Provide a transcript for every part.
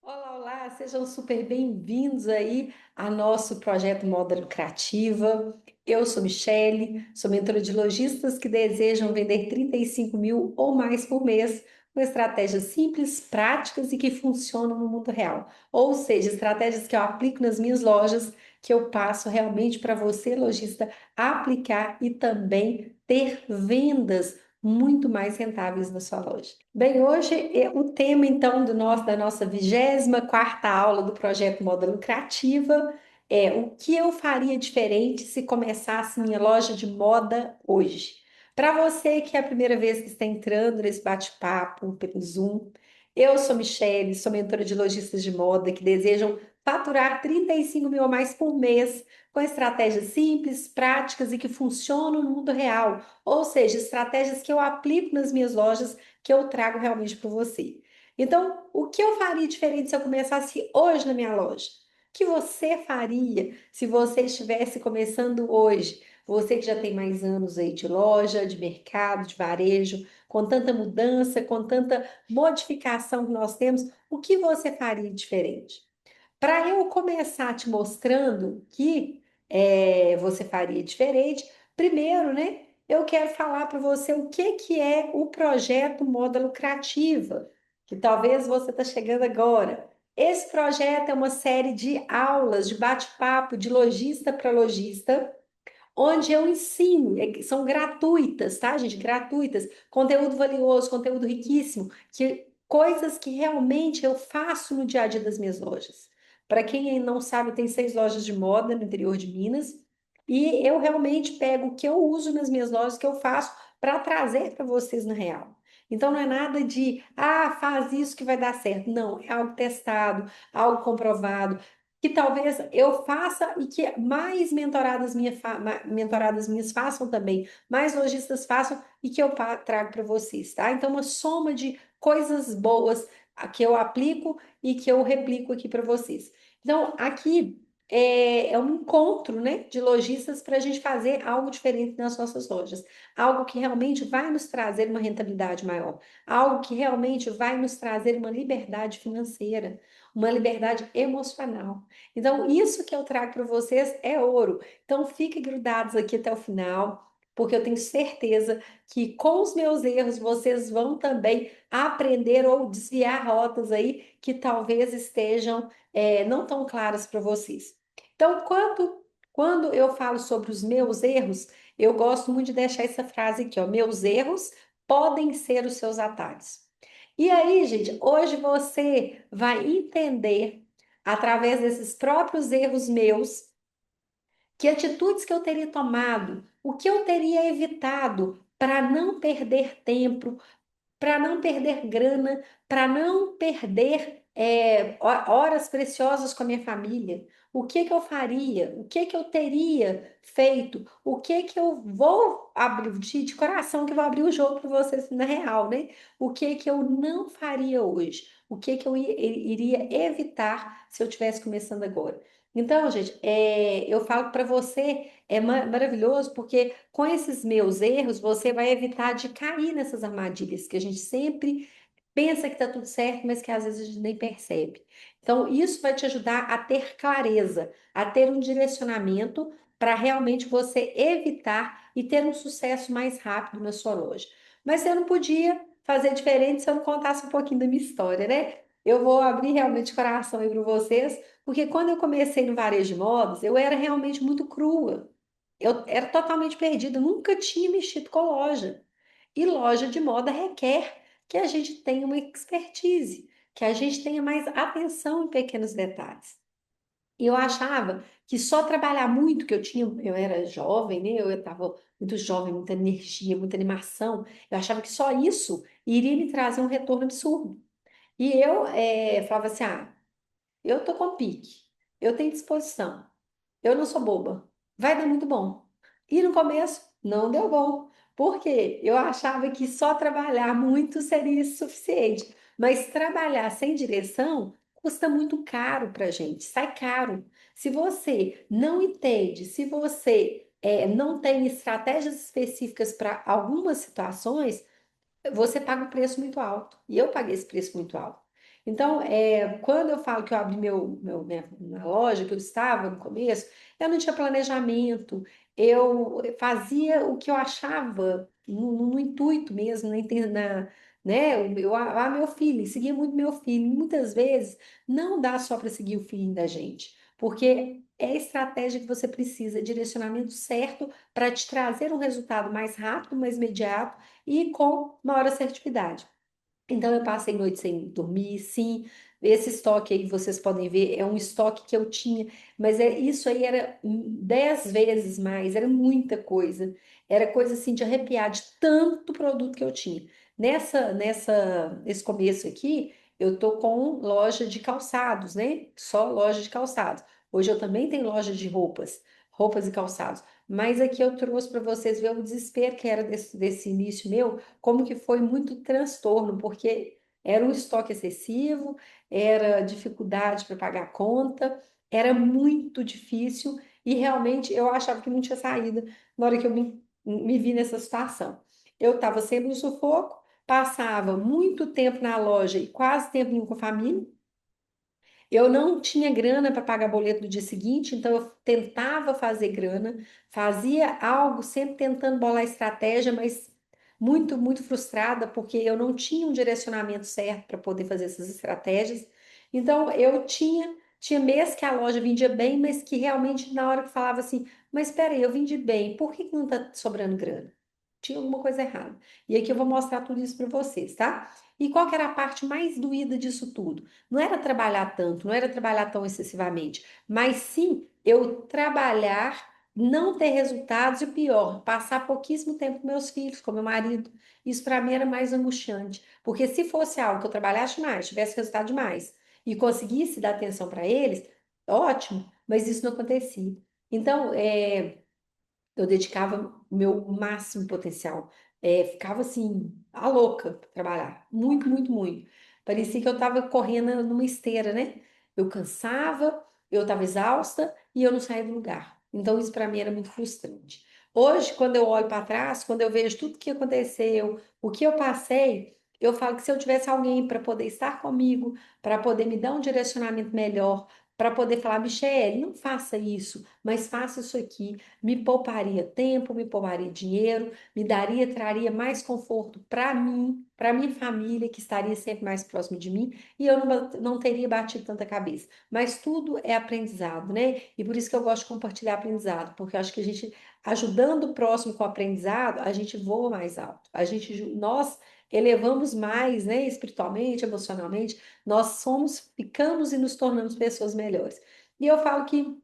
Olá, olá, sejam super bem-vindos aí ao nosso projeto Moda Lucrativa. Eu sou Michele, sou mentora de lojistas que desejam vender 35 mil ou mais por mês com estratégias simples, práticas e que funcionam no mundo real. Ou seja, estratégias que eu aplico nas minhas lojas, que eu passo realmente para você, lojista, aplicar e também ter vendas muito mais rentáveis na sua loja. Bem, hoje o tema então da nossa 24ª aula do projeto Moda Lucrativa é o que eu faria diferente se começasse minha loja de moda hoje. Para você que é a primeira vez que está entrando nesse bate-papo pelo Zoom, eu sou Michele, sou mentora de lojistas de moda que desejam faturar 35 mil a mais por mês com estratégias simples, práticas e que funcionam no mundo real. Ou seja, estratégias que eu aplico nas minhas lojas, que eu trago realmente para você. Então, o que eu faria diferente se eu começasse hoje na minha loja? O que você faria se você estivesse começando hoje? Você que já tem mais anos aí de loja, de mercado, de varejo, com tanta mudança, com tanta modificação que nós temos, o que você faria diferente? Para eu começar te mostrando que você faria diferente, primeiro, né, eu quero falar para você o que que é o projeto Moda Lucrativa, que talvez você está chegando agora. Esse projeto é uma série de aulas, de bate-papo, de lojista para lojista, onde eu ensino, são gratuitas, tá, gente? Gratuitas, conteúdo valioso, conteúdo riquíssimo, coisas que realmente eu faço no dia a dia das minhas lojas. Para quem não sabe, tem 6 lojas de moda no interior de Minas, e eu realmente pego o que eu uso nas minhas lojas, que eu faço, para trazer para vocês na real. Então não é nada de, faz isso que vai dar certo. Não, é algo testado, algo comprovado que talvez eu faça e que mais mentoradas minhas façam também, mais lojistas façam e que eu trago para vocês, tá? Então, uma soma de coisas boas que eu aplico e que eu replico aqui para vocês. Então, aqui é um encontro, né, de lojistas para a gente fazer algo diferente nas nossas lojas, algo que realmente vai nos trazer uma rentabilidade maior, algo que realmente vai nos trazer uma liberdade financeira, uma liberdade emocional. Então, isso que eu trago para vocês é ouro. Então, fiquem grudados aqui até o final, porque eu tenho certeza que com os meus erros vocês vão também aprender ou desviar rotas aí que talvez estejam não tão claras para vocês. Então, quando eu falo sobre os meus erros, eu gosto muito de deixar essa frase aqui, ó, meus erros podem ser os seus atalhos. E aí, gente, hoje você vai entender através desses próprios erros meus, que atitudes que eu teria tomado, o que eu teria evitado para não perder tempo, para não perder grana, para não perder horas preciosas com a minha família. O que que eu faria? O que que eu teria feito? O que que eu vou abrir de coração que eu vou abrir o jogo para vocês na real, né? O que que eu não faria hoje? O que que eu iria evitar se eu estivesse começando agora? Então, gente, eu falo para você, é maravilhoso, porque com esses meus erros, você vai evitar de cair nessas armadilhas que a gente sempre pensa que está tudo certo, mas que às vezes a gente nem percebe. Então, isso vai te ajudar a ter clareza, a ter um direcionamento para realmente você evitar e ter um sucesso mais rápido na sua loja. Mas eu não podia fazer diferente se eu não contasse um pouquinho da minha história, né? Eu vou abrir realmente o coração aí para vocês, porque quando eu comecei no varejo de modas, eu era realmente muito crua. Eu era totalmente perdida, nunca tinha mexido com loja. E loja de moda requer que a gente tenha uma expertise, que a gente tenha mais atenção em pequenos detalhes. E eu achava que só trabalhar muito, que eu era jovem, né? Eu estava muito jovem, muita energia, muita animação. Eu achava que só isso iria me trazer um retorno absurdo. E eu falava assim: eu tô com pique, eu tenho disposição, eu não sou boba, vai dar muito bom. E no começo não deu bom, porque eu achava que só trabalhar muito seria suficiente, mas trabalhar sem direção custa muito caro para gente, sai caro. Se você não entende, se você não tem estratégias específicas para algumas situações, você paga um preço muito alto. E eu paguei esse preço muito alto. Então, quando eu falo que eu abri minha loja, que eu estava no começo, eu não tinha planejamento, eu fazia o que eu achava no intuito mesmo, né? Meu feeling, seguia muito meu feeling. Muitas vezes não dá só para seguir o feeling da gente, porque é a estratégia que você precisa, direcionamento certo para te trazer um resultado mais rápido, mais imediato e com maior assertividade. Então, eu passei noite sem dormir, sim. Esse estoque aí que vocês podem ver é um estoque que eu tinha, mas isso aí era 10 vezes mais, era muita coisa. Era coisa assim de arrepiar de tanto produto que eu tinha. Nesse começo aqui, eu tô com loja de calçados, né? Só loja de calçados. Hoje eu também tenho loja de roupas e calçados. Mas aqui eu trouxe para vocês ver o desespero que era desse início meu, como que foi muito transtorno, porque era um estoque excessivo, era dificuldade para pagar a conta, era muito difícil e realmente eu achava que não tinha saída na hora que eu me vi nessa situação. Eu estava sempre no sufoco, passava muito tempo na loja e quase tempo nenhum com a família. Eu não tinha grana para pagar boleto no dia seguinte, então eu tentava fazer grana, fazia algo sempre tentando bolar estratégia, mas muito frustrada porque eu não tinha um direcionamento certo para poder fazer essas estratégias. Então eu tinha mês que a loja vendia bem, mas que realmente na hora que falava assim, mas espera aí, eu vendi bem, por que que não está sobrando grana? Tinha alguma coisa errada. E aqui eu vou mostrar tudo isso para vocês, tá? E qual que era a parte mais doída disso tudo? Não era trabalhar tanto, não era trabalhar tão excessivamente, mas sim eu trabalhar, não ter resultados e o pior, passar pouquíssimo tempo com meus filhos, com meu marido. Isso para mim era mais angustiante, porque se fosse algo que eu trabalhasse mais, tivesse resultado demais e conseguisse dar atenção para eles, ótimo, mas isso não acontecia. Então, eu dedicava o meu máximo potencial. Ficava assim, a louca pra trabalhar. Muito. Parecia que eu estava correndo numa esteira, né? Eu cansava, eu estava exausta e eu não saía do lugar. Então, isso para mim era muito frustrante. Hoje, quando eu olho para trás, quando eu vejo tudo que aconteceu, o que eu passei, eu falo que se eu tivesse alguém para poder estar comigo, para poder me dar um direcionamento melhor, para poder falar, Michele, não faça isso, mas faça isso aqui me pouparia tempo, me pouparia dinheiro, traria mais conforto para mim, para minha família, que estaria sempre mais próximo de mim, e eu não teria batido tanta cabeça. Mas tudo é aprendizado, né? E por isso que eu gosto de compartilhar aprendizado, porque eu acho que a gente, ajudando o próximo com o aprendizado, a gente voa mais alto. Nós elevamos mais, né, espiritualmente, emocionalmente, nós ficamos e nos tornamos pessoas melhores. E eu falo que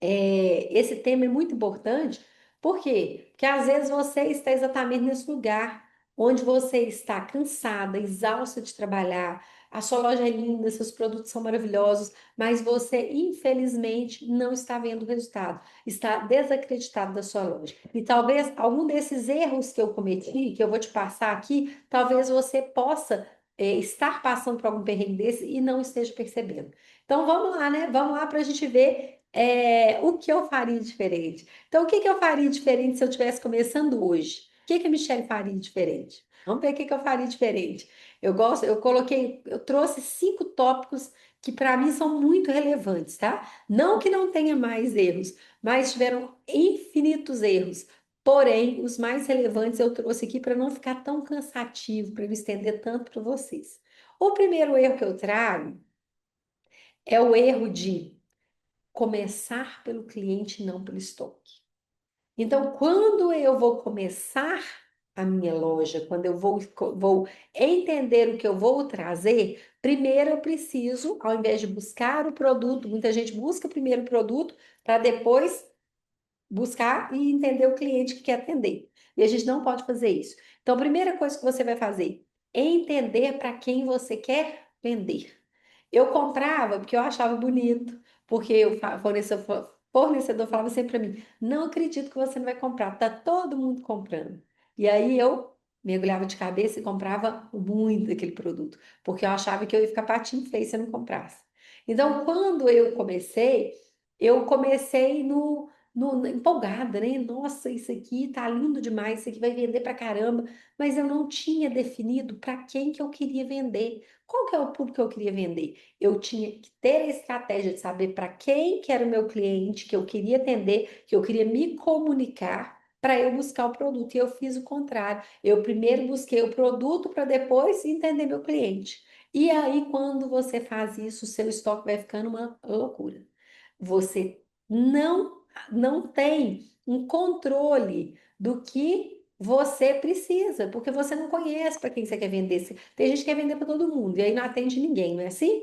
esse tema é muito importante, por quê? Porque às vezes você está exatamente nesse lugar onde você está cansada, exausta de trabalhar, a sua loja é linda, seus produtos são maravilhosos, mas você, infelizmente, não está vendo o resultado, está desacreditado da sua loja. E talvez algum desses erros que eu cometi, que eu vou te passar aqui, talvez você possa estar passando por algum perrengue desse e não esteja percebendo. Então vamos lá, né? Vamos lá para a gente ver o que eu faria diferente. Então, o que que eu faria diferente se eu estivesse começando hoje? O que que a Michelle faria diferente? Vamos ver o que que eu faria diferente. Eu trouxe 5 tópicos que para mim são muito relevantes, tá? Não que não tenha mais erros, mas tiveram infinitos erros. Porém, os mais relevantes eu trouxe aqui para não ficar tão cansativo, para não estender tanto para vocês. O primeiro erro que eu trago é o erro de começar pelo cliente, não pelo estoque. Então, quando eu vou começar a minha loja, quando eu vou entender o que eu vou trazer, primeiro eu preciso, ao invés de buscar o produto, muita gente busca primeiro o produto para depois buscar e entender o cliente que quer atender. E a gente não pode fazer isso. Então, a primeira coisa que você vai fazer é entender para quem você quer vender. Eu comprava porque eu achava bonito, porque o fornecedor falava sempre para mim: não acredito que você não vai comprar, tá todo mundo comprando. E aí eu mergulhava de cabeça e comprava muito aquele produto, porque eu achava que eu ia ficar patinho feio se eu não comprasse. Então, quando eu comecei no empolgada, né? Nossa, isso aqui tá lindo demais, isso aqui vai vender pra caramba, mas eu não tinha definido para quem que eu queria vender. Qual que é o público que eu queria vender? Eu tinha que ter a estratégia de saber para quem que era o meu cliente, que eu queria atender, que eu queria me comunicar para eu buscar o produto. E eu fiz o contrário. Eu primeiro busquei o produto para depois entender meu cliente. E aí, quando você faz isso, o seu estoque vai ficando uma loucura. Você não, não tem um controle do que você precisa, porque você não conhece para quem você quer vender. Tem gente que quer vender para todo mundo e aí não atende ninguém, não é assim?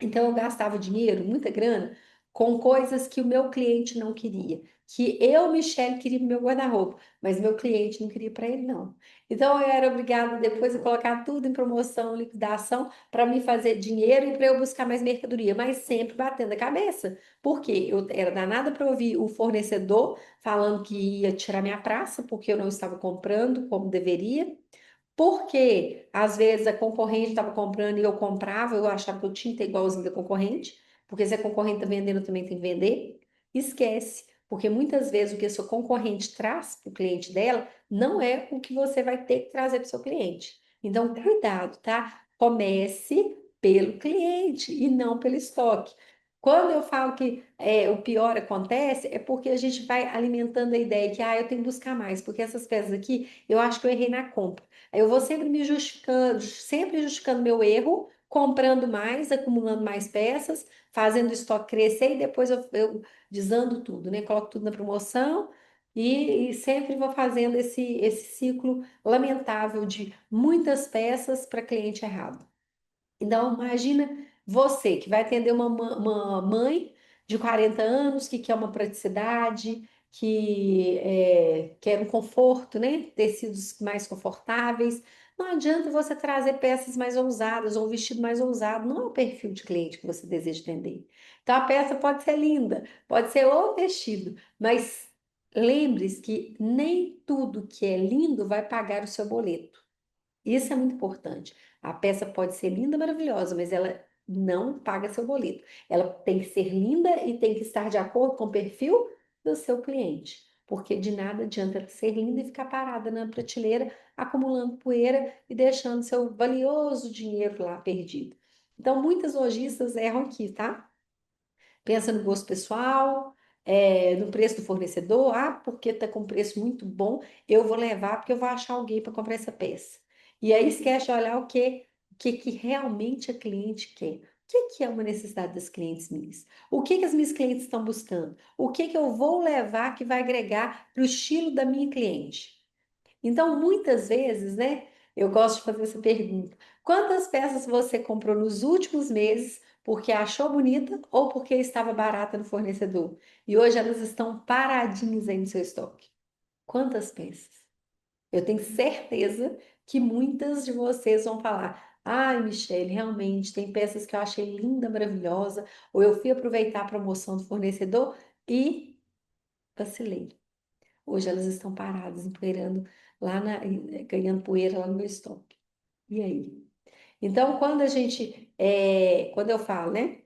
Então, eu gastava dinheiro, muita grana, com coisas que o meu cliente não queria. Que eu, Michelle, queria no meu guarda-roupa, mas meu cliente não queria para ele, não. Então, eu era obrigada depois a colocar tudo em promoção, liquidação, para me fazer dinheiro e para eu buscar mais mercadoria, mas sempre batendo a cabeça. Porque eu era danada para ouvir o fornecedor falando que ia tirar minha praça, porque eu não estava comprando como deveria. Porque às vezes a concorrente estava comprando e eu comprava, eu achava que eu tinha que ter igualzinho da concorrente, porque se a concorrente está vendendo, eu também tenho que vender. Esquece, porque muitas vezes o que a sua concorrente traz para o cliente dela não é o que você vai ter que trazer para o seu cliente. Então, cuidado, tá? Comece pelo cliente e não pelo estoque. Quando eu falo que o pior acontece, é porque a gente vai alimentando a ideia que eu tenho que buscar mais, porque essas peças aqui eu acho que eu errei na compra. Eu vou sempre me justificando, sempre justificando meu erro, comprando mais, acumulando mais peças, fazendo o estoque crescer e depois eu desando tudo, né? Coloco tudo na promoção e sempre vou fazendo esse ciclo lamentável de muitas peças para cliente errado. Então, imagina você que vai atender uma mãe de 40 anos que quer uma praticidade, que quer um conforto, né? Tecidos mais confortáveis. Não adianta você trazer peças mais ousadas ou um vestido mais ousado. Não é o perfil de cliente que você deseja atender. Então, a peça pode ser linda, pode ser o vestido, mas lembre-se que nem tudo que é lindo vai pagar o seu boleto. Isso é muito importante. A peça pode ser linda, maravilhosa, mas ela não paga seu boleto. Ela tem que ser linda e tem que estar de acordo com o perfil do seu cliente. Porque de nada adianta ela ser linda e ficar parada na prateleira, acumulando poeira e deixando seu valioso dinheiro lá perdido. Então, muitas lojistas erram aqui, tá? Pensa no gosto pessoal, no preço do fornecedor. Ah, porque está com preço muito bom, eu vou levar porque eu vou achar alguém para comprar essa peça. E aí esquece de olhar o que realmente a cliente quer. O que é uma necessidade das clientes minhas? O que as minhas clientes estão buscando? O que eu vou levar que vai agregar para o estilo da minha cliente? Então, muitas vezes, né, eu gosto de fazer essa pergunta: quantas peças você comprou nos últimos meses porque achou bonita ou porque estava barata no fornecedor? E hoje elas estão paradinhas aí no seu estoque. Quantas peças? Eu tenho certeza que muitas de vocês vão falar: ai, Michele, realmente tem peças que eu achei linda, maravilhosa, ou eu fui aproveitar a promoção do fornecedor e vacilei. Hoje elas estão paradas, empoeirando ganhando poeira lá no meu estoque. E aí? Então, quando eu falo, né?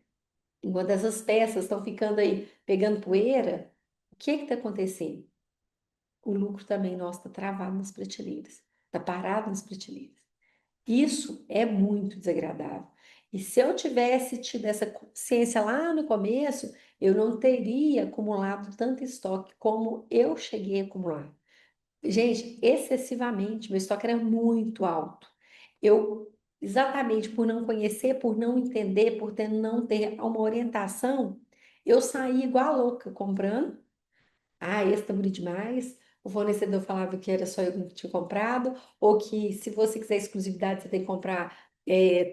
Quando essas peças estão ficando aí pegando poeira, o que está acontecendo? O lucro também nosso está travado nas prateleiras, está parado nas prateleiras. Isso é muito desagradável. E se eu tivesse tido essa consciência lá no começo, eu não teria acumulado tanto estoque como eu cheguei a acumular. Gente, excessivamente, meu estoque era muito alto. Eu, exatamente por não conhecer, por não entender, não ter uma orientação, eu saí igual a louca comprando. Ah, esse tá bonito demais. O fornecedor falava que era só eu que tinha comprado, ou que se você quiser exclusividade, você tem que comprar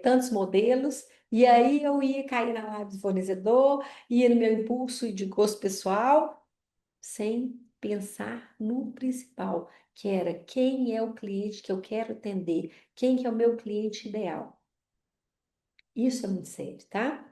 tantos modelos. E aí eu ia cair na live do fornecedor, ia no meu impulso e de gosto pessoal sem pensar no principal, que era quem é o cliente que eu quero atender, quem que é o meu cliente ideal. Isso é muito sério, tá?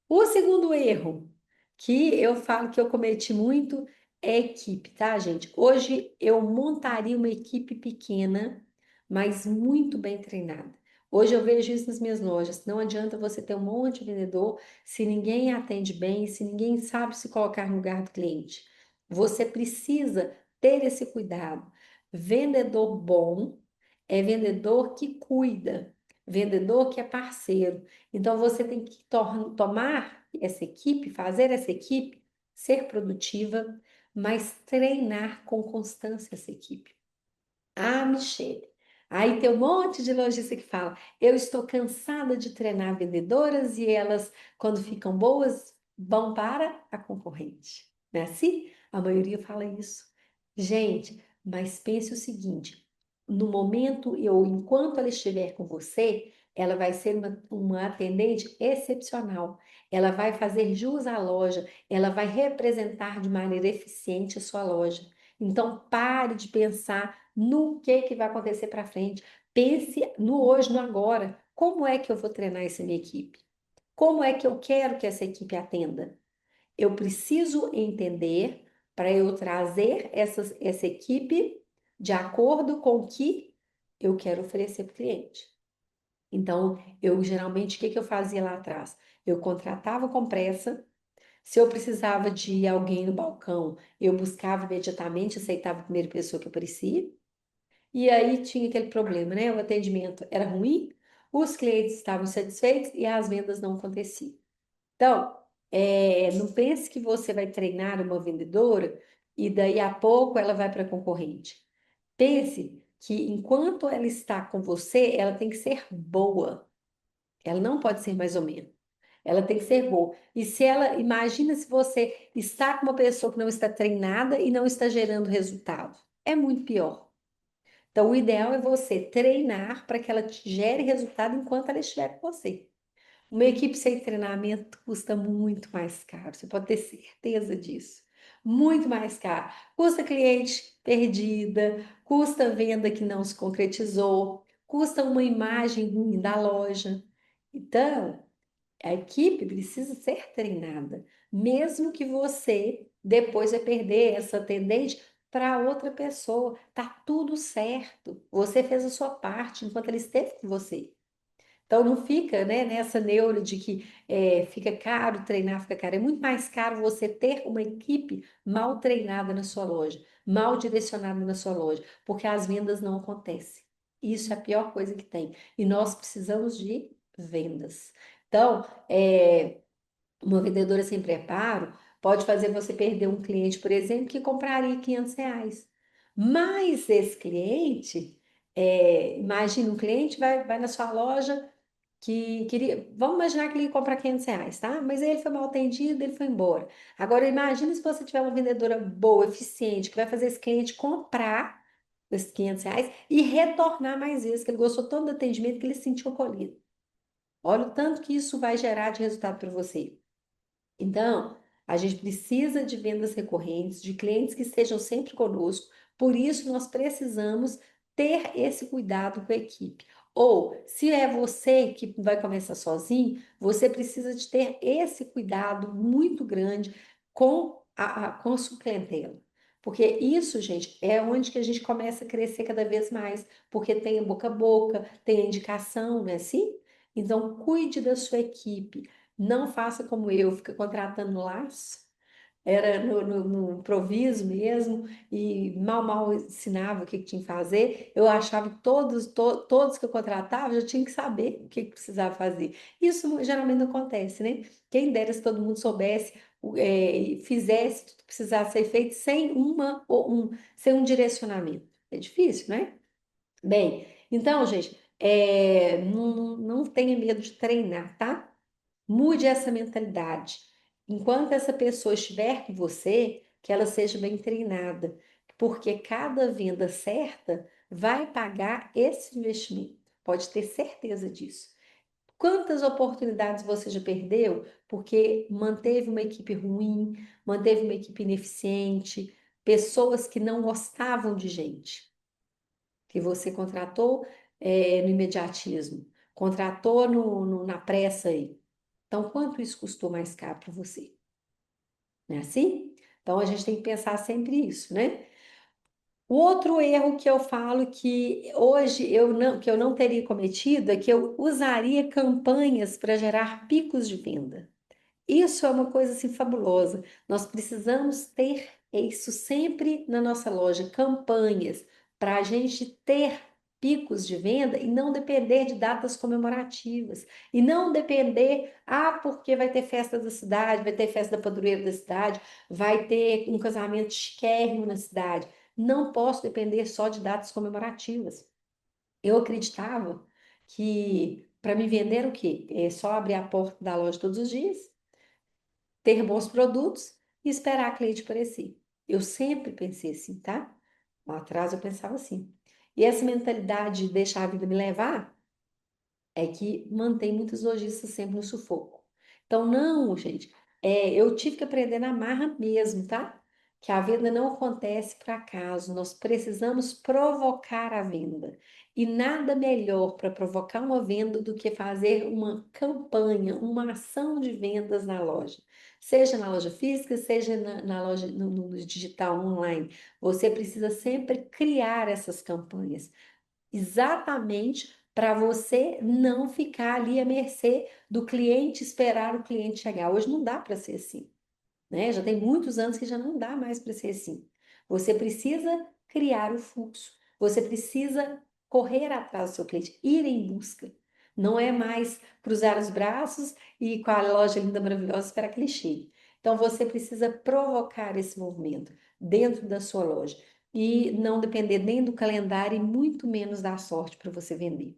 O segundo erro que eu falo que eu cometi muito é equipe, tá, gente? Hoje eu montaria uma equipe pequena, mas muito bem treinada. Hoje eu vejo isso nas minhas lojas. Não adianta você ter um monte de vendedor se ninguém atende bem, se ninguém sabe se colocar no lugar do cliente. Você precisa ter esse cuidado. Vendedor bom é vendedor que cuida, vendedor que é parceiro. Então você tem que tomar essa equipe, fazer essa equipe ser produtiva, mas treinar com constância essa equipe. Ah, Michele. Aí tem um monte de lojista que fala: eu estou cansada de treinar vendedoras e elas, quando ficam boas, vão para a concorrente. Não é assim? A maioria fala isso. Gente, mas pense o seguinte: no momento ou enquanto ela estiver com você, ela vai ser uma atendente excepcional. Ela vai fazer jus à loja, ela vai representar de maneira eficiente a sua loja. Então, pare de pensar no que vai acontecer para frente. Pense no hoje, no agora. Como é que eu vou treinar essa minha equipe? Como é que eu quero que essa equipe atenda? Eu preciso entender para eu trazer essa equipe de acordo com o que eu quero oferecer para o cliente. Então, eu geralmente, o que eu fazia lá atrás? Eu contratava com pressa. Se eu precisava de alguém no balcão, eu buscava imediatamente, aceitava a primeira pessoa que aparecia. E aí tinha aquele problema, né? O atendimento era ruim, os clientes estavam insatisfeitos e as vendas não aconteciam. Então, não pense que você vai treinar uma vendedora e daí a pouco ela vai para a concorrente. Pense que enquanto ela está com você, ela tem que ser boa. Ela não pode ser mais ou menos. Ela tem que ser boa. E se ela, imagina se você está com uma pessoa que não está treinada e não está gerando resultado. É muito pior. Então, o ideal é você treinar para que ela te gere resultado enquanto ela estiver com você. Uma equipe sem treinamento custa muito mais caro, você pode ter certeza disso. Muito mais caro. Custa cliente perdida, custa venda que não se concretizou, custa uma imagem ruim da loja. Então, a equipe precisa ser treinada, mesmo que você depois vai perder essa atendente para outra pessoa. Tá tudo certo. Você fez a sua parte enquanto ela esteve com você. Então não fica, né, nessa neura de que fica caro treinar, fica caro. É muito mais caro você ter uma equipe mal treinada na sua loja, mal direcionada na sua loja, porque as vendas não acontecem. Isso é a pior coisa que tem. E nós precisamos de vendas. Então, uma vendedora sem preparo pode fazer você perder um cliente, por exemplo, que compraria R$ 500. Mas esse cliente, imagina, um cliente vai na sua loja que queria, vamos imaginar que ele ia comprar R$ 500, tá? Mas aí ele foi mal atendido, ele foi embora. Agora, imagine se você tiver uma vendedora boa, eficiente, que vai fazer esse cliente comprar esses R$ 500 e retornar mais vezes, que ele gostou tanto do atendimento que ele se sentiu acolhido. Olha o tanto que isso vai gerar de resultado para você. Então, a gente precisa de vendas recorrentes, de clientes que estejam sempre conosco, por isso nós precisamos ter esse cuidado com a equipe. Ou, se é você que vai começar sozinho, você precisa de ter esse cuidado muito grande com a sua clientela. Porque isso, gente, é onde que a gente começa a crescer cada vez mais, porque tem a boca a boca, tem a indicação, não é assim? Então, cuide da sua equipe. Não faça como eu, fica contratando laço. Era no improviso mesmo, e mal ensinava o que tinha que fazer. Eu achava que todos que eu contratava já tinham que saber o que precisava fazer. Isso geralmente não acontece, né? Quem dera se todo mundo soubesse, e fizesse tudo que precisava ser feito sem um direcionamento. É difícil, né? Bem, então, gente, não tenha medo de treinar, tá? Mude essa mentalidade. Enquanto essa pessoa estiver com você, que ela seja bem treinada, porque cada venda certa vai pagar esse investimento. Pode ter certeza disso. Quantas oportunidades você já perdeu porque manteve uma equipe ruim, manteve uma equipe ineficiente, pessoas que não gostavam de gente, que você contratou no imediatismo, contratou na pressa aí. Então, quanto isso custou mais caro para você? Não é assim? Então, a gente tem que pensar sempre isso, né? O outro erro que eu falo que hoje que eu não teria cometido é que eu usaria campanhas para gerar picos de venda. Isso é uma coisa assim fabulosa. Nós precisamos ter é isso sempre na nossa loja, campanhas, para a gente ter picos de venda e não depender de datas comemorativas. E não depender, porque vai ter festa da cidade, vai ter festa da padroeira da cidade, vai ter um casamento chiquérrimo na cidade. Não posso depender só de datas comemorativas. Eu acreditava que para me vender o quê? É só abrir a porta da loja todos os dias, ter bons produtos e esperar a cliente aparecer. Eu sempre pensei assim, tá? Lá atrás eu pensava assim. E essa mentalidade de deixar a vida me levar é que mantém muitos lojistas sempre no sufoco. Então, não, gente, eu tive que aprender na marra mesmo, tá? Que a venda não acontece por acaso, nós precisamos provocar a venda. E nada melhor para provocar uma venda do que fazer uma campanha, uma ação de vendas na loja. Seja na loja física, seja na loja no digital online. Você precisa sempre criar essas campanhas exatamente para você não ficar ali à mercê do cliente, esperar o cliente chegar. Hoje não dá para ser assim, né? Já tem muitos anos que já não dá mais para ser assim. Você precisa criar o fluxo, você precisa correr atrás do seu cliente, ir em busca. Não é mais cruzar os braços e com a loja linda, maravilhosa, esperar que ele chegue. Então você precisa provocar esse movimento dentro da sua loja e não depender nem do calendário e muito menos da sorte para você vender.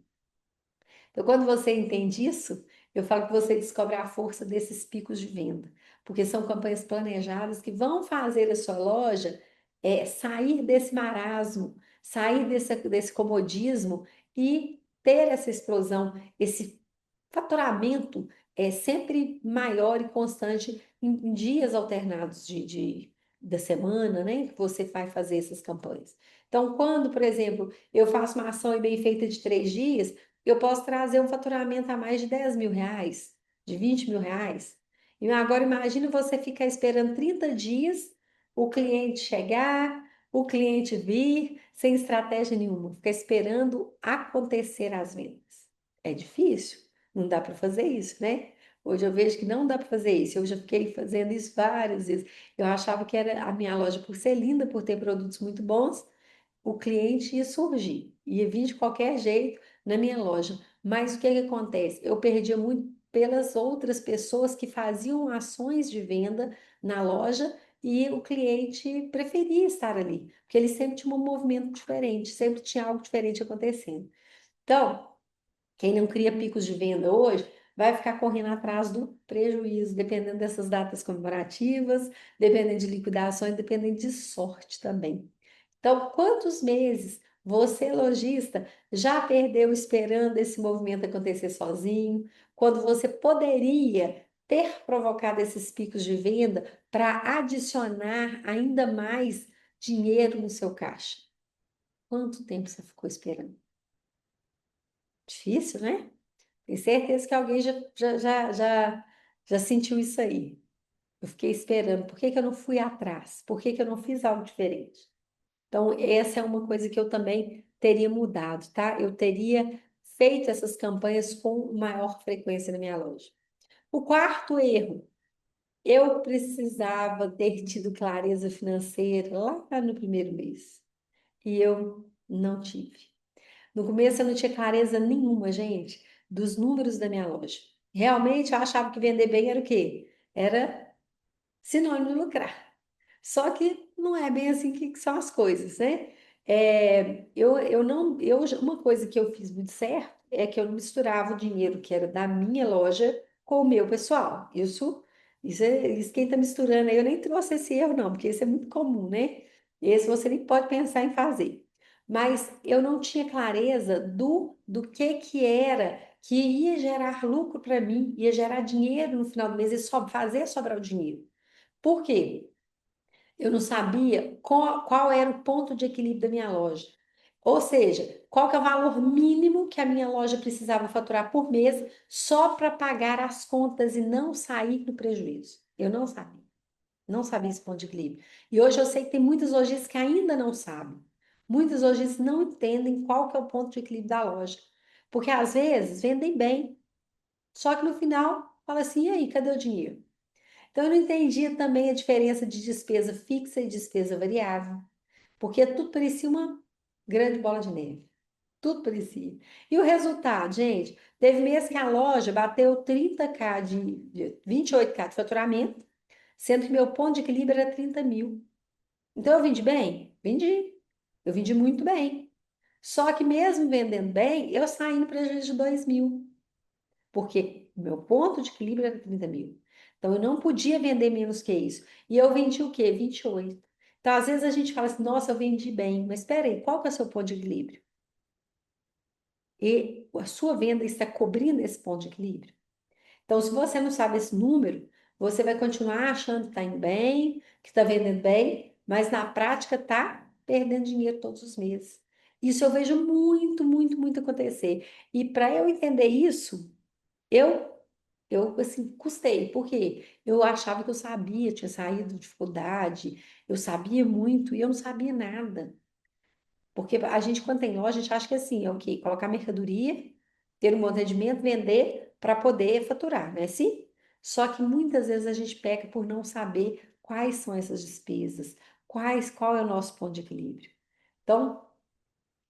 Então, quando você entende isso, eu falo que você descobre a força desses picos de venda, porque são campanhas planejadas que vão fazer a sua loja sair desse marasmo, sair desse comodismo e ter essa explosão, esse faturamento é sempre maior e constante em dias alternados da semana, né? Que você vai fazer essas campanhas. Então, quando, por exemplo, eu faço uma ação bem feita de 3 dias, eu posso trazer um faturamento a mais de 10 mil reais, de 20 mil reais. E agora imagine você ficar esperando 30 dias, o cliente chegar, o cliente vir, sem estratégia nenhuma, ficar esperando acontecer as vendas. É difícil, não dá para fazer isso, né? Hoje eu vejo que não dá para fazer isso. Eu já fiquei fazendo isso várias vezes. Eu achava que era a minha loja, por ser linda, por ter produtos muito bons, o cliente ia surgir, ia vir de qualquer jeito na minha loja. Mas o que que acontece? Eu perdia muito pelas outras pessoas que faziam ações de venda na loja e o cliente preferia estar ali, porque ele sempre tinha um movimento diferente, sempre tinha algo diferente acontecendo. Então, quem não cria picos de venda hoje vai ficar correndo atrás do prejuízo, dependendo dessas datas comemorativas, dependendo de liquidações, dependendo de sorte também. Então, quantos meses você, lojista, já perdeu esperando esse movimento acontecer sozinho, quando você poderia ter provocado esses picos de venda para adicionar ainda mais dinheiro no seu caixa? Quanto tempo você ficou esperando? Difícil, né? Tenho certeza que alguém já sentiu isso aí. Eu fiquei esperando. Por que que eu não fui atrás? Por que que eu não fiz algo diferente? Então, essa é uma coisa que eu também teria mudado, tá? Eu teria feito essas campanhas com maior frequência na minha loja. O quarto erro, eu precisava ter tido clareza financeira lá no primeiro mês. E eu não tive. No começo eu não tinha clareza nenhuma, gente, dos números da minha loja. Realmente eu achava que vender bem era o quê? Era sinônimo de lucrar. Só que não é bem assim que são as coisas, né? Eu não, uma coisa que eu fiz muito certo é que eu não misturava o dinheiro que era da minha loja com o meu pessoal. Isso quem está misturando aí, eu nem trouxe esse erro, não, porque isso é muito comum, né? Esse você nem pode pensar em fazer. Mas eu não tinha clareza do que era que ia gerar lucro para mim, ia gerar dinheiro no final do mês e fazer sobrar o dinheiro. Por quê? Eu não sabia qual era o ponto de equilíbrio da minha loja. Ou seja, qual que é o valor mínimo que a minha loja precisava faturar por mês só para pagar as contas e não sair no prejuízo. Eu não sabia. Não sabia esse ponto de equilíbrio. E hoje eu sei que tem muitas lojistas que ainda não sabem. Muitas lojistas não entendem qual que é o ponto de equilíbrio da loja. Porque às vezes vendem bem, só que no final fala assim, e aí, cadê o dinheiro? Então, eu não entendia também a diferença de despesa fixa e despesa variável, porque tudo parecia uma grande bola de neve. Tudo parecia. E o resultado, gente, teve mês que a loja bateu 30K de 28K de faturamento, sendo que meu ponto de equilíbrio era 30 mil. Então eu vendi bem? Vendi. Eu vendi muito bem. Só que mesmo vendendo bem, eu saí no prejuízo de 2 mil, porque o meu ponto de equilíbrio era 30 mil. Então eu não podia vender menos que isso. E eu vendi o quê? 28. Então às vezes a gente fala assim, nossa, eu vendi bem, mas espera aí, qual que é o seu ponto de equilíbrio? E a sua venda está cobrindo esse ponto de equilíbrio? Então, se você não sabe esse número, você vai continuar achando que está indo bem, que está vendendo bem, mas na prática está perdendo dinheiro todos os meses. Isso eu vejo muito, muito, muito acontecer. E para eu entender isso, eu, eu assim, custei. Por quê? Eu achava que eu sabia, tinha saído de dificuldade, eu sabia muito e eu não sabia nada. Porque a gente, quando tem loja, a gente acha que assim, é o quê? Colocar mercadoria, ter um bom atendimento, vender para poder faturar, né? Sim? Só que muitas vezes a gente peca por não saber quais são essas despesas, qual é o nosso ponto de equilíbrio. Então,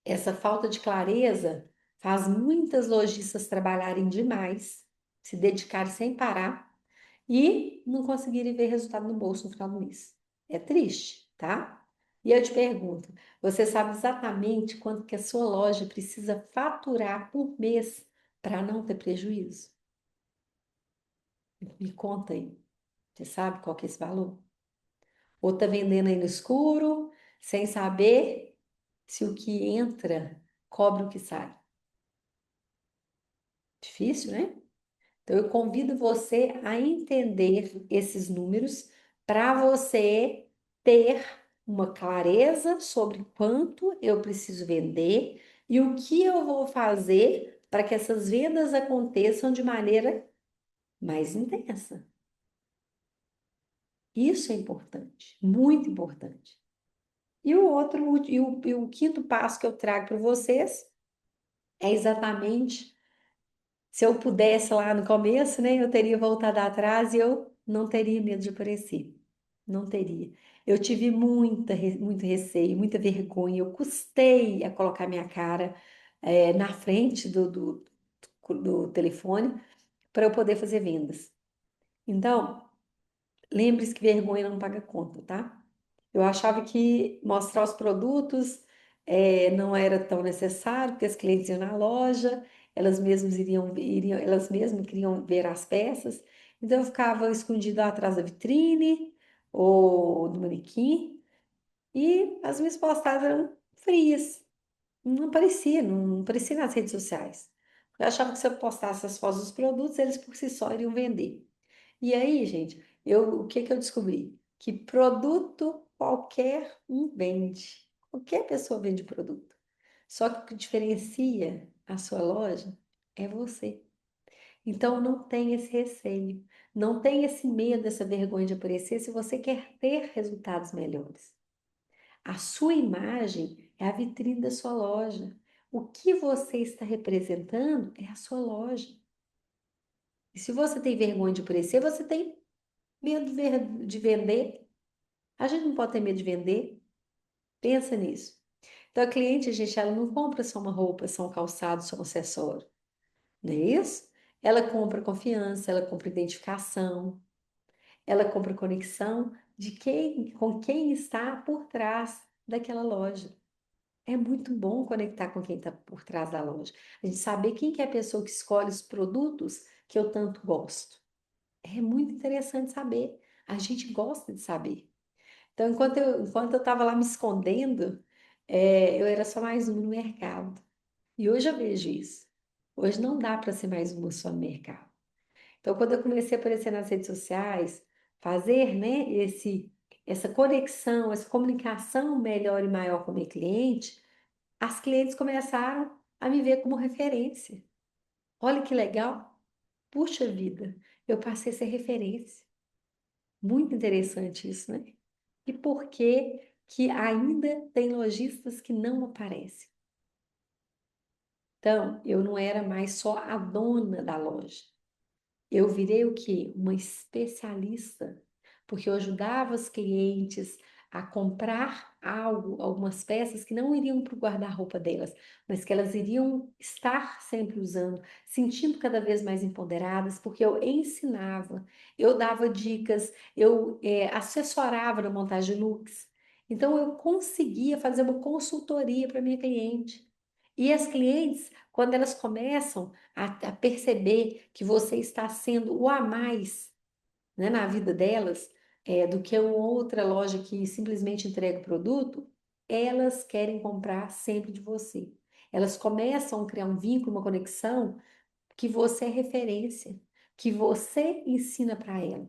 essa falta de clareza faz muitas lojistas trabalharem demais, se dedicarem sem parar e não conseguirem ver resultado no bolso no final do mês. É triste, tá? E eu te pergunto, você sabe exatamente quanto que a sua loja precisa faturar por mês para não ter prejuízo? Me conta aí. Você sabe qual que é esse valor? Ou tá vendendo aí no escuro, sem saber se o que entra cobre o que sai? Difícil, né? Então, eu convido você a entender esses números para você ter uma clareza sobre quanto eu preciso vender e o que eu vou fazer para que essas vendas aconteçam de maneira mais intensa. Isso é importante, muito importante. E o outro, e o quinto passo que eu trago para vocês é exatamente. Se eu pudesse lá no começo, né, eu teria voltado atrás e eu não teria medo de aparecer. Não teria. Eu tive muito receio, muita vergonha. Eu custei a colocar minha cara na frente do telefone para eu poder fazer vendas. Então, lembre-se que vergonha não paga conta, tá? Eu achava que mostrar os produtos não era tão necessário, porque as clientes iam na loja, elas mesmas elas mesmas queriam ver as peças. Então eu ficava escondida atrás da vitrine ou do manequim e as minhas postagens eram frias. Não aparecia nas redes sociais. Eu achava que se eu postasse as fotos dos produtos, eles por si só iriam vender. E aí, gente, o que que eu descobri? Que produto qualquer um vende. Qualquer pessoa vende produto. Só que o que diferencia a sua loja é você. Então, não tem esse receio, não tem esse medo, essa vergonha de aparecer se você quer ter resultados melhores. A sua imagem é a vitrine da sua loja. O que você está representando é a sua loja. E se você tem vergonha de aparecer, você tem medo de vender. A gente não pode ter medo de vender. Pensa nisso. Então, a cliente, gente, ela não compra só uma roupa, só um calçado, só um acessório. Não é isso? Ela compra confiança, ela compra identificação, ela compra conexão com quem está por trás daquela loja. É muito bom conectar com quem está por trás da loja. A gente saber quem que é a pessoa que escolhe os produtos que eu tanto gosto. É muito interessante saber. A gente gosta de saber. Então, enquanto eu estava lá me escondendo, eu era só mais uma no mercado. E hoje eu vejo isso. Hoje não dá para ser mais uma só no mercado. Então, quando eu comecei a aparecer nas redes sociais, fazer, né, essa conexão, essa comunicação melhor e maior com o meu cliente, as clientes começaram a me ver como referência. Olha que legal. Puxa vida, eu passei a ser referência. Muito interessante isso, né? E por que que ainda tem lojistas que não aparecem? Então, eu não era mais só a dona da loja. Eu virei o quê? Uma especialista, porque eu ajudava os clientes a comprar algo, algumas peças que não iriam para o guarda-roupa delas, mas que elas iriam estar sempre usando, sentindo cada vez mais empoderadas, porque eu ensinava, eu dava dicas, eu assessorava na montagem de looks. Então eu conseguia fazer uma consultoria para minha cliente. E as clientes, quando elas começam a perceber que você está sendo o a mais, né, na vida delas, do que uma outra loja que simplesmente entrega o produto, elas querem comprar sempre de você. Elas começam a criar um vínculo, uma conexão, que você é referência, que você ensina para ela,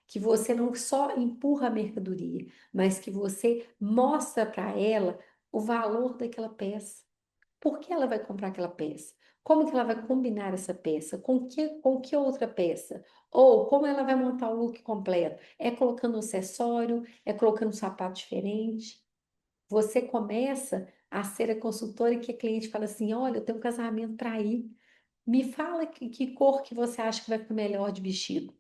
que você não só empurra a mercadoria, mas que você mostra para ela o valor daquela peça. Por que ela vai comprar aquela peça? Como que ela vai combinar essa peça? Com que outra peça? Ou como ela vai montar o look completo? É colocando um acessório? É colocando um sapato diferente? Você começa a ser a consultora que a cliente fala assim: olha, eu tenho um casamento para ir. Me fala que cor que você acha que vai ficar melhor de vestido.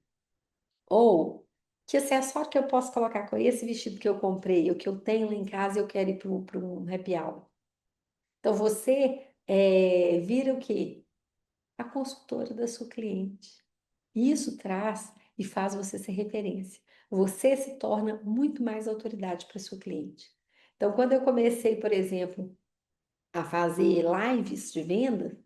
Ou que acessório que eu posso colocar com esse vestido que eu comprei, ou que eu tenho lá em casa e eu quero ir para um happy hour. Então, você vira o quê? A consultora da sua cliente. Isso traz e faz você ser referência. Você se torna muito mais autoridade para sua cliente. Então, quando eu comecei, por exemplo, a fazer lives de venda,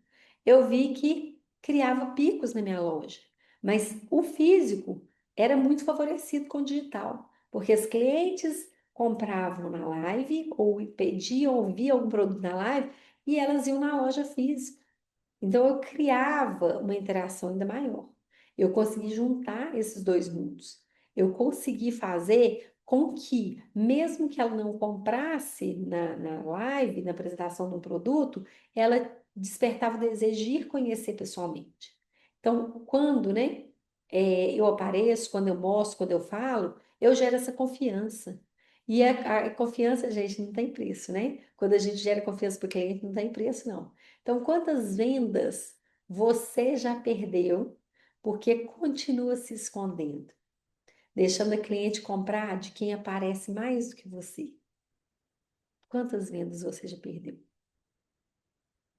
eu vi que criava picos na minha loja. Mas o físico era muito favorecido com o digital, porque as clientes compravam na live ou pediam ou viam algum produto na live e elas iam na loja física. Então eu criava uma interação ainda maior. Eu consegui juntar esses dois mundos. Eu consegui fazer com que, mesmo que ela não comprasse na live, na apresentação do produto, ela despertava o desejo de ir conhecer pessoalmente. Então, quando, né, eu apareço, quando eu mostro, quando eu falo, eu gero essa confiança. E a confiança, gente, não tem preço, né? Quando a gente gera confiança para o cliente, não tem preço, não. Então, quantas vendas você já perdeu porque continua se escondendo, deixando a cliente comprar de quem aparece mais do que você? Quantas vendas você já perdeu?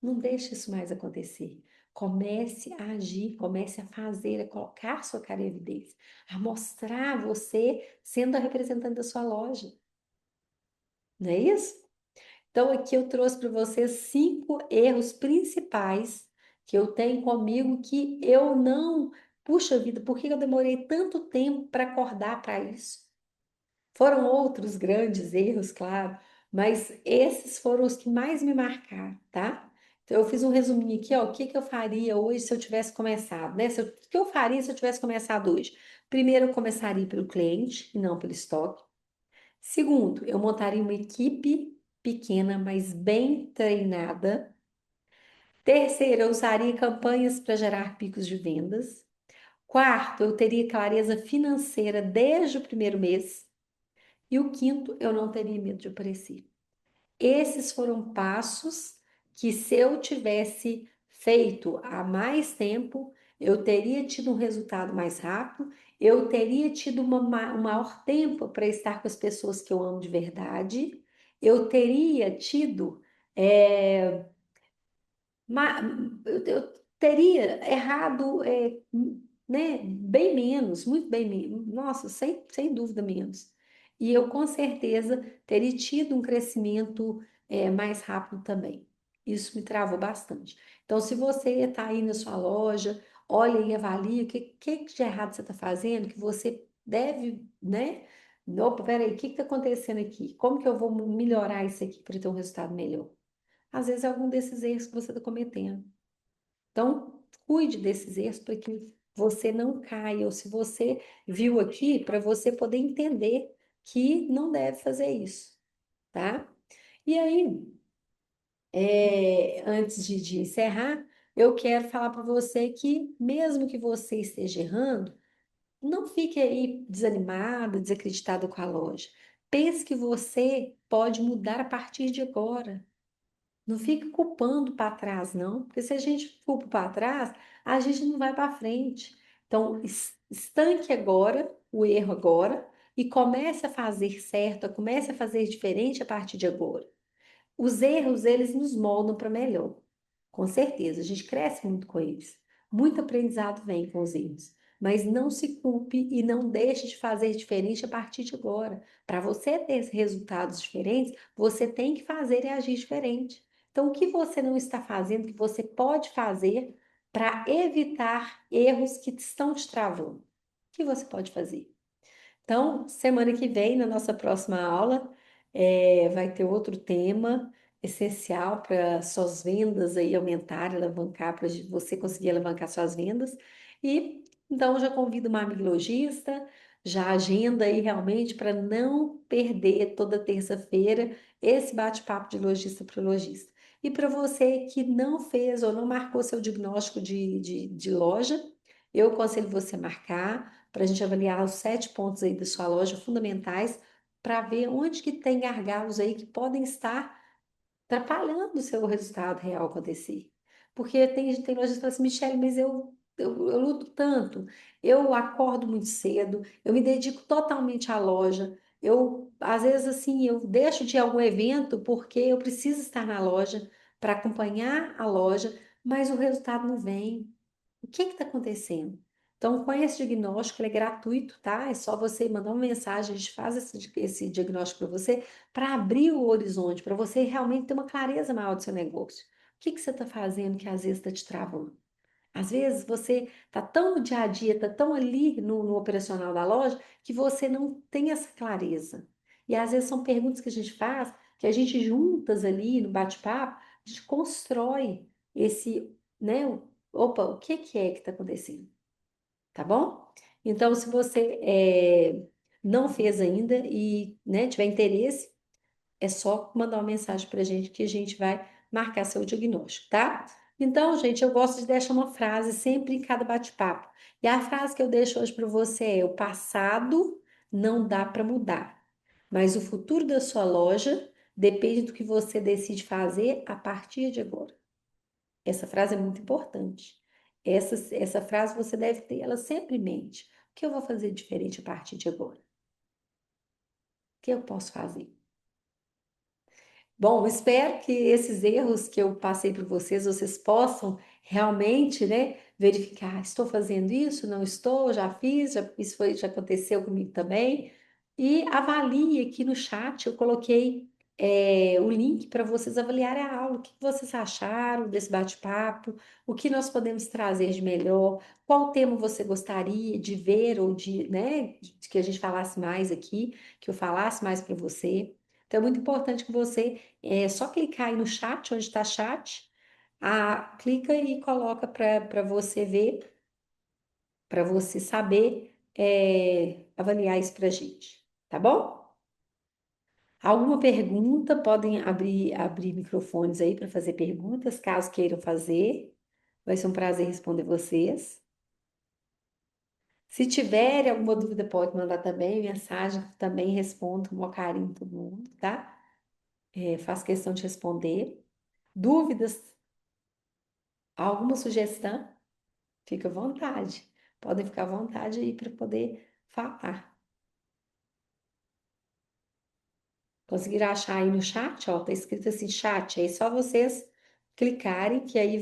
Não deixe isso mais acontecer. Comece a agir, comece a fazer, a colocar sua cara em evidência, a mostrar você sendo a representante da sua loja. Não é isso? Então, aqui eu trouxe para vocês 5 erros principais que eu tenho comigo que eu não. Puxa vida, por que eu demorei tanto tempo para acordar para isso? Foram outros grandes erros, claro, mas esses foram os que mais me marcaram, tá? Então, eu fiz um resuminho aqui, ó, o que que eu faria hoje se eu tivesse começado, né? O que eu faria se eu tivesse começado hoje? Primeiro, eu começaria pelo cliente e não pelo estoque. Segundo, eu montaria uma equipe pequena, mas bem treinada. Terceiro, eu usaria campanhas para gerar picos de vendas. Quarto, eu teria clareza financeira desde o primeiro mês. E o quinto, eu não teria medo de aparecer. Esses foram passos que, se eu tivesse feito há mais tempo, eu teria tido um resultado mais rápido, eu teria tido um maior tempo para estar com as pessoas que eu amo de verdade, eu teria tido. eh, ma- eu teria errado, né, bem menos, muito bem menos, nossa, sem dúvida menos. E eu com certeza teria tido um crescimento, mais rápido também. Isso me travou bastante. Então, se você está aí na sua loja, olha e avalia o que de errado você está fazendo, que você deve, né? Opa, peraí, o que está acontecendo aqui? Como que eu vou melhorar isso aqui para ter um resultado melhor? Às vezes é algum desses erros que você está cometendo. Então, cuide desses erros para que você não caia, ou se você viu aqui, para você poder entender que não deve fazer isso, tá? E aí, antes de encerrar, eu quero falar para você que, mesmo que você esteja errando, não fique aí desanimado, desacreditado com a loja. Pense que você pode mudar a partir de agora. Não fique culpando para trás, não, porque se a gente culpa para trás, a gente não vai para frente. Então, estanque agora o erro agora e comece a fazer certo, comece a fazer diferente a partir de agora. Os erros, eles nos moldam para melhor. Com certeza, a gente cresce muito com eles. Muito aprendizado vem com os erros. Mas não se culpe e não deixe de fazer diferente a partir de agora. Para você ter resultados diferentes, você tem que fazer e agir diferente. Então, o que você não está fazendo, que você pode fazer para evitar erros que estão te travando? O que você pode fazer? Então, semana que vem, na nossa próxima aula, vai ter outro tema essencial para suas vendas aí aumentarem, alavancar, para você conseguir alavancar suas vendas. E então já convido uma amiga lojista, já agenda aí realmente para não perder toda terça-feira esse bate-papo de lojista para lojista. E para você que não fez ou não marcou seu diagnóstico de loja, eu aconselho você a marcar para a gente avaliar os 7 pontos aí da sua loja fundamentais para ver onde que tem gargalos aí que podem estar atrapalhando o seu resultado real acontecer. Porque tem lojas que falam assim, Michele, mas eu luto tanto, eu acordo muito cedo, eu me dedico totalmente à loja, às vezes, assim, eu deixo de ir a algum evento porque eu preciso estar na loja para acompanhar a loja, mas o resultado não vem. O que está acontecendo? Então, com esse diagnóstico, ele é gratuito, tá? É só você mandar uma mensagem, a gente faz esse diagnóstico para você, para abrir o horizonte, para você realmente ter uma clareza maior do seu negócio. O que você está fazendo que às vezes está te travando? Às vezes você está tão no dia a dia, está tão ali no operacional da loja, que você não tem essa clareza. E às vezes são perguntas que a gente faz, que a gente juntas ali no bate-papo, a gente constrói esse, né? Opa, o que é que está acontecendo? Tá bom? Então, se você não fez ainda e, né, tiver interesse, é só mandar uma mensagem para a gente que a gente vai marcar seu diagnóstico, tá? Então, gente, eu gosto de deixar uma frase sempre em cada bate-papo. E a frase que eu deixo hoje para você é: o passado não dá para mudar, mas o futuro da sua loja depende do que você decide fazer a partir de agora. Essa frase é muito importante. Essa frase você deve ter ela sempre em mente. O que eu vou fazer diferente a partir de agora? O que eu posso fazer? Bom, espero que esses erros que eu passei para vocês, vocês possam realmente, né, verificar, estou fazendo isso, não estou, já fiz, isso já aconteceu comigo também. E avalie aqui no chat, eu coloquei o link para vocês avaliarem a aula. O que vocês acharam desse bate-papo? O que nós podemos trazer de melhor? Qual tema você gostaria de ver ou de que a gente falasse mais aqui, que eu falasse mais para você? Então, é muito importante que você só clicar aí no chat, onde está chat, clica e coloca para você ver, para você saber avaliar isso para a gente, tá bom? Alguma pergunta? Podem abrir microfones aí para fazer perguntas, caso queiram fazer. Vai ser um prazer responder vocês. Se tiver alguma dúvida, pode mandar também mensagem, que também respondo com o maior carinho todo mundo, tá? Faço questão de responder. Dúvidas? Alguma sugestão? Fica à vontade. Podem ficar à vontade aí para poder falar. Conseguiram achar aí no chat? Ó, tá escrito assim, chat. Aí só vocês clicarem que aí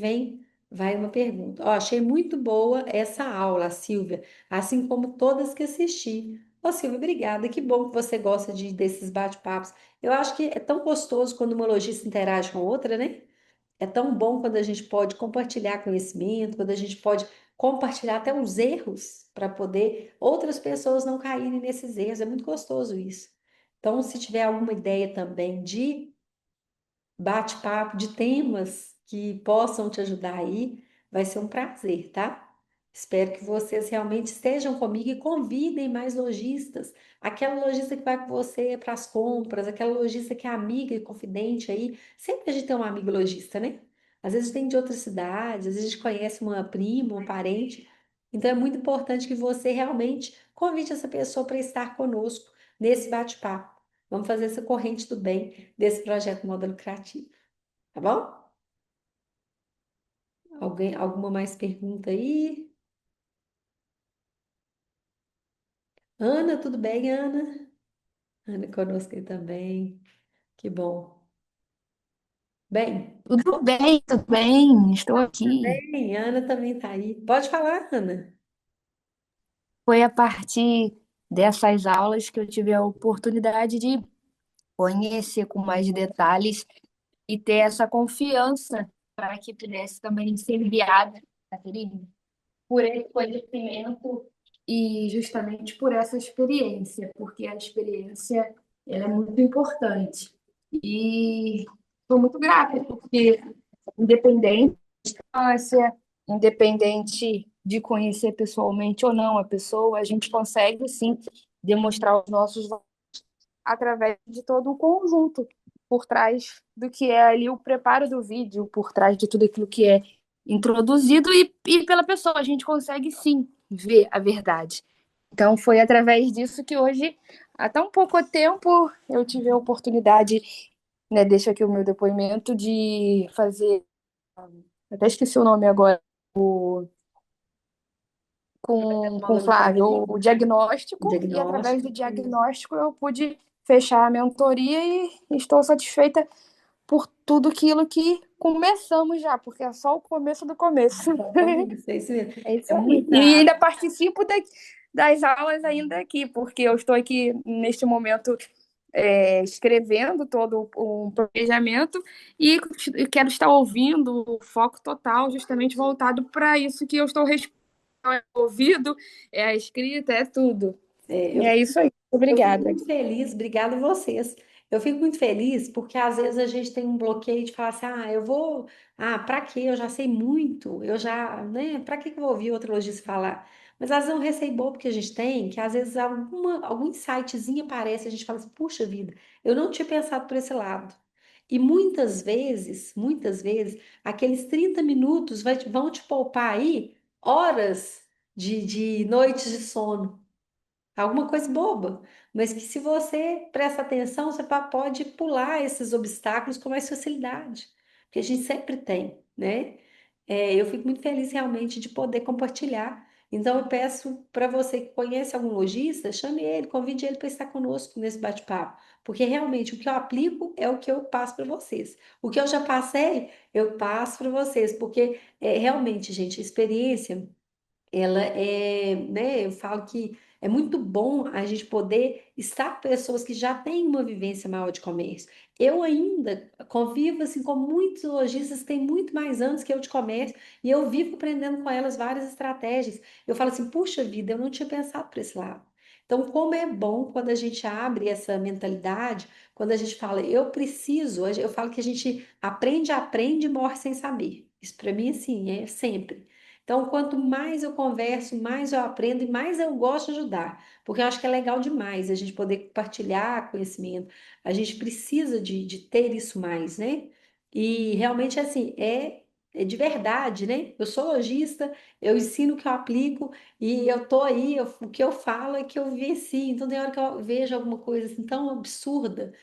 vai uma pergunta. Ó, achei muito boa essa aula, Silvia, assim como todas que assisti. Ô, Silvia, obrigada. Que bom que você gosta desses bate-papos. Eu acho que é tão gostoso quando uma lojista interage com outra, né? É tão bom quando a gente pode compartilhar conhecimento, quando a gente pode compartilhar até os erros para poder outras pessoas não caírem nesses erros. É muito gostoso isso. Então, se tiver alguma ideia também de bate-papo, de temas que possam te ajudar aí, vai ser um prazer, tá? Espero que vocês realmente estejam comigo e convidem mais lojistas. Aquela lojista que vai com você para as compras, aquela lojista que é amiga e confidente aí. Sempre a gente tem um amigo lojista, né? Às vezes tem de outras cidades, às vezes a gente conhece uma prima, um parente. Então é muito importante que você realmente convide essa pessoa para estar conosco nesse bate-papo. Vamos fazer essa corrente do bem desse projeto Moda Lucrativa, tá bom? Alguma mais pergunta aí? Ana, tudo bem, Ana? Ana conosco aí também. Que bom. Bem, Tudo bem, tudo bem, estou aqui. bem, Ana também tá aí. Pode falar, Ana. Foi a partir dessas aulas que eu tive a oportunidade de conhecer com mais detalhes e ter essa confiança para que pudesse também ser guiada, Caterina, por esse conhecimento e justamente por essa experiência, porque a experiência ela é muito importante. E estou muito grata, porque independente distância, independente de conhecer pessoalmente ou não a pessoa, a gente consegue sim demonstrar os nossos valores através de todo o conjunto, por trás do que é ali o preparo do vídeo, por trás de tudo aquilo que é introduzido e pela pessoa. A gente consegue sim ver a verdade. Então, foi através disso que hoje, há tão pouco tempo, eu tive a oportunidade, né, deixo aqui o meu depoimento, de fazer, até esqueci o nome agora, com o Módulo Flávio o diagnóstico, e através diagnóstico. do diagnóstico eu pude fechar a mentoria e estou satisfeita por tudo aquilo que começamos já, porque é só o começo do começo. Exatamente, é isso mesmo. É isso É aí. muita E ainda água. participo das aulas ainda aqui, porque eu estou aqui neste momento escrevendo todo um planejamento e quero estar ouvindo o foco total justamente voltado para isso que eu estou ouvido, é a escrita, é tudo. É, E é isso aí. eu fico Obrigada. muito feliz, obrigada a vocês. Eu fico muito feliz porque às vezes a gente tem um bloqueio de falar assim, pra quê? Eu já sei muito, eu já, né? Pra que eu vou ouvir outro lojista falar? Mas às vezes é um receio bobo que a gente tem, que às vezes algum insightzinho aparece, a gente fala assim, puxa vida, eu não tinha pensado por esse lado. E muitas vezes, aqueles 30 minutos vão te poupar aí horas de noites de sono. Alguma coisa boba, mas que se você presta atenção, você pode pular esses obstáculos com mais facilidade, porque a gente sempre tem, né? Eu fico muito feliz realmente de poder compartilhar. Então, eu peço para você que conhece algum lojista, chame ele, convide ele para estar conosco nesse bate-papo, porque realmente o que eu aplico é o que eu passo para vocês. O que eu já passei, eu passo para vocês, porque realmente, gente, experiência ela é, né, eu falo que é muito bom a gente poder estar com pessoas que já têm uma vivência maior de comércio. Eu ainda convivo assim com muitos lojistas que têm muito mais anos que eu de comércio e eu vivo aprendendo com elas várias estratégias. Eu falo assim, puxa vida, eu não tinha pensado por esse lado. Então, como é bom quando a gente abre essa mentalidade, quando a gente fala, eu preciso, eu falo que a gente aprende e morre sem saber. Isso para mim, assim, é sempre. Então, quanto mais eu converso, mais eu aprendo e mais eu gosto de ajudar, porque eu acho que é legal demais a gente poder compartilhar conhecimento. A gente precisa de ter isso mais, né? E realmente, assim, é de verdade, né? Eu sou lojista, eu ensino o que eu aplico e eu tô aí, o que eu falo é que eu vivencio. Então, tem hora que eu vejo alguma coisa assim tão absurda,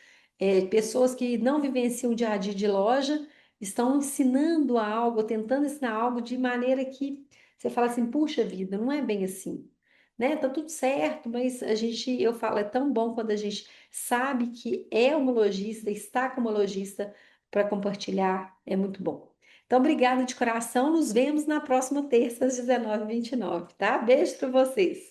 pessoas que não vivenciam o dia a dia de loja estão ensinando algo, tentando ensinar algo de maneira que você fala assim, puxa vida, não é bem assim, né? Tá tudo certo, mas eu falo, é tão bom quando a gente sabe que é uma lojista, está como lojista para compartilhar, é muito bom. Então, obrigada de coração, nos vemos na próxima terça às 19h29, tá? Beijo para vocês.